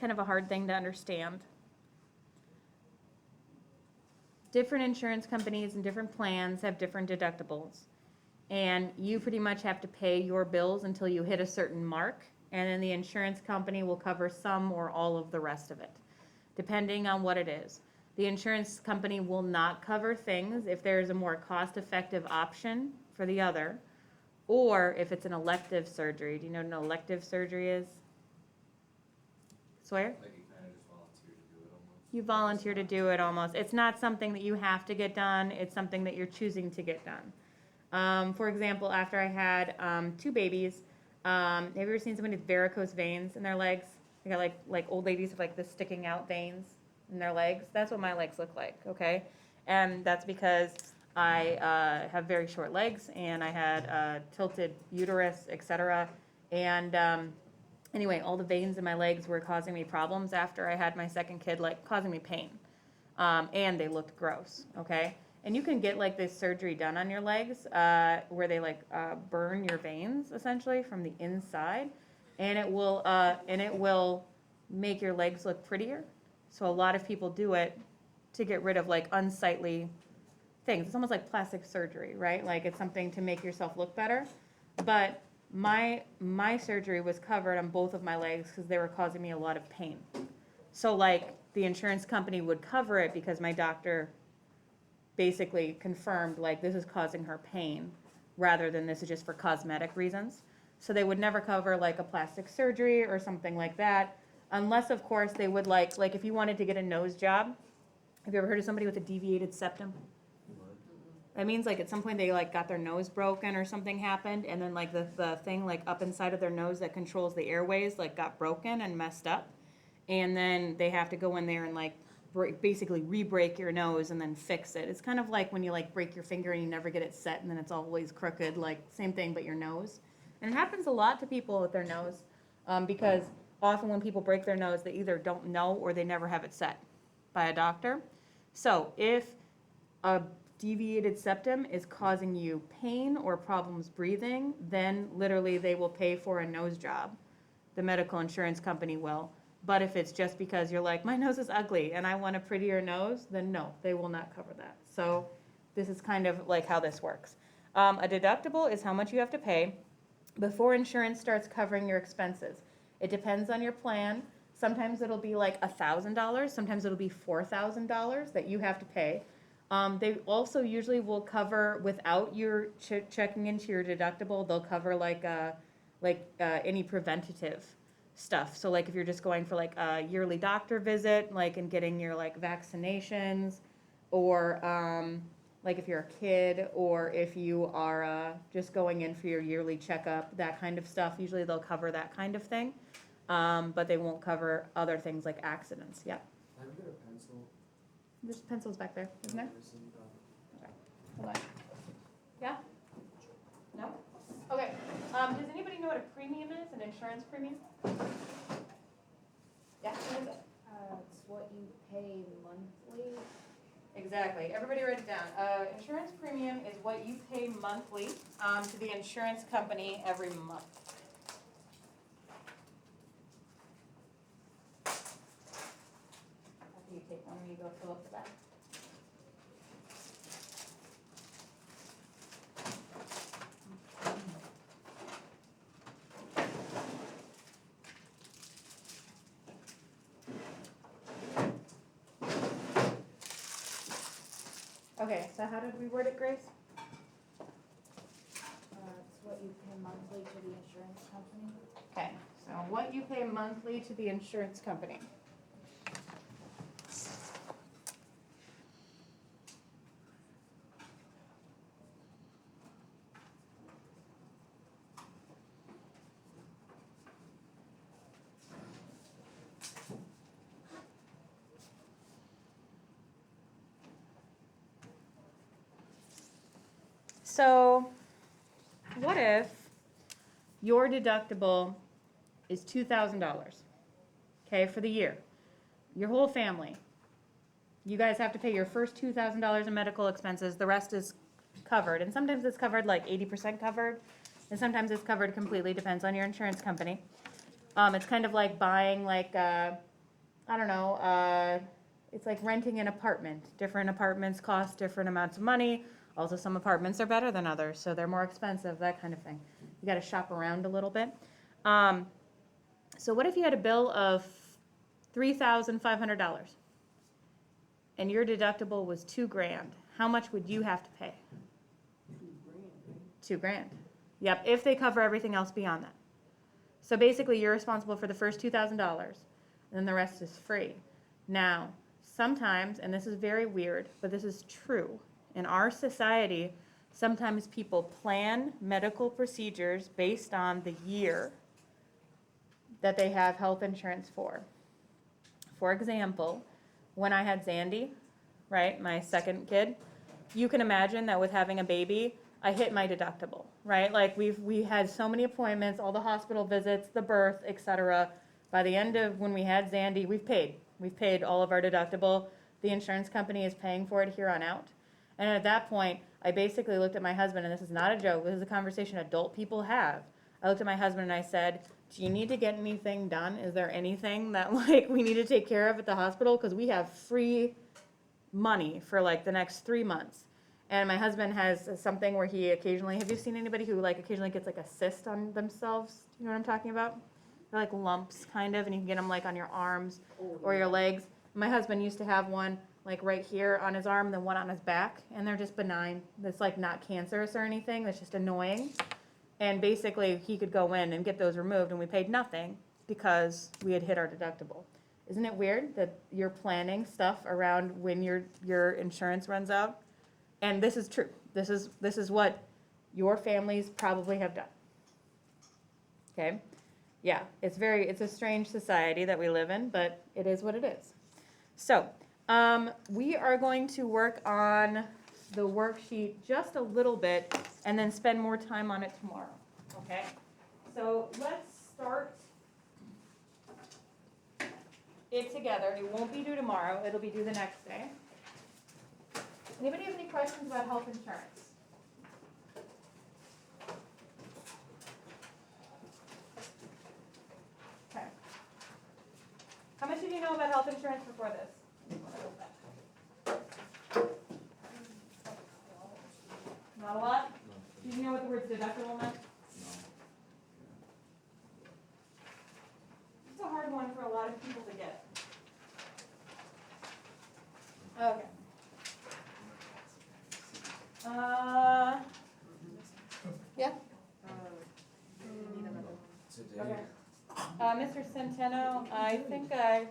kind of a hard thing to understand. Different insurance companies and different plans have different deductibles. And you pretty much have to pay your bills until you hit a certain mark, and then the insurance company will cover some or all of the rest of it, depending on what it is. The insurance company will not cover things if there's a more cost-effective option for the other, or if it's an elective surgery. Do you know what an elective surgery is? Swear? Like you kind of just volunteer to do it almost. You volunteer to do it almost. It's not something that you have to get done, it's something that you're choosing to get done. For example, after I had 2 babies, have you ever seen somebody with varicose veins in their legs? They got like old ladies with like the sticking out veins in their legs. That's what my legs look like, okay? And that's because I have very short legs and I had tilted uterus, etc. And anyway, all the veins in my legs were causing me problems after I had my second kid, like causing me pain. And they looked gross, okay? And you can get like this surgery done on your legs where they like burn your veins essentially from the inside, and it will make your legs look prettier. So a lot of people do it to get rid of like unsightly things. It's almost like plastic surgery, right? Like it's something to make yourself look better. But my surgery was covered on both of my legs because they were causing me a lot of pain. So like the insurance company would cover it because my doctor basically confirmed like this is causing her pain rather than this is just for cosmetic reasons. So they would never cover like a plastic surgery or something like that, unless of course they would like if you wanted to get a nose job. Have you ever heard of somebody with a deviated septum? That means like at some point they like got their nose broken or something happened, and then like the thing like up inside of their nose that controls the airways like got broken and messed up, and then they have to go in there and like basically re-break your nose and then fix it. It's kind of like when you like break your finger and you never get it set and then it's always crooked, like same thing but your nose. And it happens a lot to people with their nose because often when people break their nose they either don't know or they never have it set by a doctor. So if a deviated septum is causing you pain or problems breathing, then literally they will pay for a nose job. The medical insurance company will. But if it's just because you're like, my nose is ugly and I want a prettier nose, then no, they will not cover that. So this is kind of like how this works. A deductible is how much you have to pay before insurance starts covering your expenses. It depends on your plan. Sometimes it'll be like $1,000. Sometimes it'll be $4,000 that you have to pay. They also usually will cover without your checking into your deductible. They'll cover like any preventative stuff. So like if you're just going for like a yearly doctor visit, like and getting your like vaccinations, or like if you're a kid, or if you are just going in for your yearly checkup, that kind of stuff. Usually they'll cover that kind of thing, but they won't cover other things like accidents. Yeah. Can I get a pencil? There's pencils back there, isn't there? Okay. Hold on. Yeah? No? Okay. Does anybody know what a premium is, an insurance premium? Yeah, what is it? It's what you pay monthly. Exactly. Everybody write it down. Insurance premium is what you pay monthly to the insurance company every month. After you take one, you go fill up the back. Okay, so how did we word it, Grace? It's what you pay monthly to the insurance company. Okay, so what you pay monthly to the insurance company. So, what if your deductible is $2,000, okay, for the year? Your whole family. You guys have to pay your first $2,000 in medical expenses. The rest is covered. And sometimes it's covered like 80% covered, and sometimes it's covered completely, depends on your insurance company. It's kind of like buying like I don't know, it's like renting an apartment. Different apartments cost different amounts of money. Also, some apartments are better than others, so they're more expensive, that kind of thing. You gotta shop around a little bit. So what if you had a bill of $3,500 and your deductible was $2,000? How much would you have to pay? $2,000. Yep, if they cover everything else beyond that. So basically, you're responsible for the first $2,000, and then the rest is free. Now, sometimes, and this is very weird, but this is true, in our society, sometimes people plan medical procedures based on the year that they have health insurance for. For example, when I had Zandy, right, my second kid, you can imagine that with having a baby, I hit my deductible, right? Like we had so many appointments, all the hospital visits, the birth, etc. By the end of when we had Zandy, we've paid all of our deductible. The insurance company is paying for it here on out. And at that point, I basically looked at my husband, and this is not a joke, this is a conversation adult people have. I looked at my husband and I said, do you need to get anything done? Is there anything that like we need to take care of at the hospital? Because we have free money for like the next 3 months. And my husband has something where he occasionally, have you seen anybody who like occasionally gets like a cyst on themselves? You know what I'm talking about? They're like lumps kind of, and you can get them like on your arms or your legs. My husband used to have one like right here on his arm, then one on his back, and they're just benign. It's like not cancerous or anything, it's just annoying. And basically, he could go in and get those removed, and we paid nothing because we had hit our deductible. Isn't it weird that you're planning stuff around when your insurance runs out? And this is true. This is what your families probably have done. Okay? Yeah, it's a strange society that we live in, but it is what it is. So, we are going to work on the worksheet just a little bit and then spend more time on it tomorrow, okay? So let's start it together. It won't be due tomorrow, it'll be due the next day. Anybody have any questions about health insurance? Okay. How much did you know about health insurance before this? Not a lot? Did you know what the word deductible meant? It's a hard one for a lot of people to get. Okay. Yeah? Today, Okay. Mr. Centeno, I think I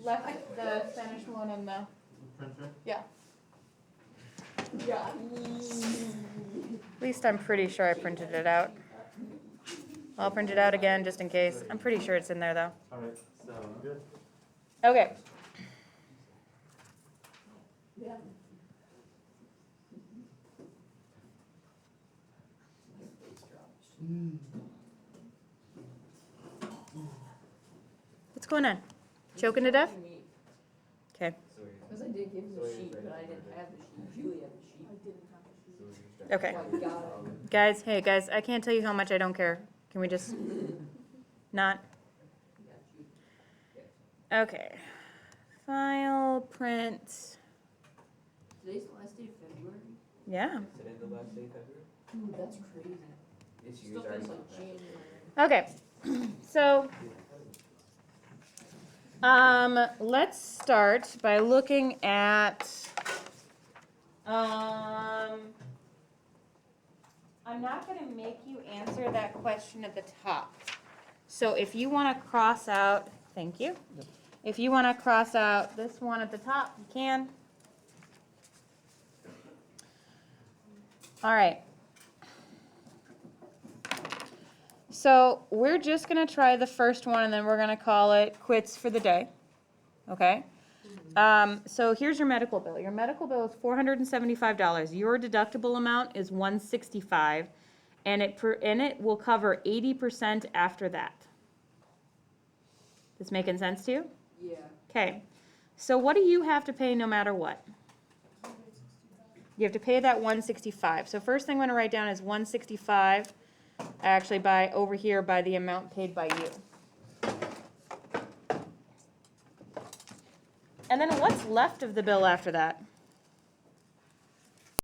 left the Spanish one in the, Printer? yeah. Yeah. At least I'm pretty sure I printed it out. I'll print it out again just in case. I'm pretty sure it's in there though. Alright, so, good. Okay. What's going on? Choking to death? Okay. so you- Because I did give him So the he's sheet, ready but I for didn't it. have the sheet. Julie had the sheet. I didn't have a sheet. so you Okay. Oh, I got it. Guys, hey guys, I can't tell you how much I don't care. Can we just not? I got you. Okay. File, print. Today's the last day of February? Yeah. Today the last day of February? Dude, that's crazy. This Still year's already. feels like January. Okay. So, let's start by looking at, I'm not gonna make you answer that question at the top. So if you wanna cross out, thank you. If you wanna cross out this one at the top, you can. All right. So we're just gonna try the first one and then we're gonna call it quits for the day, okay? So here's your medical bill. Your medical bill is $475. Your deductible amount is $165, and it will cover 80% after that. This making sense to you? Yeah. Okay. So what do you have to pay no matter what? You have to pay that $165. So first thing I'm gonna write down is $165. Actually, by over here by the amount paid by you. And then what's left of the bill after that?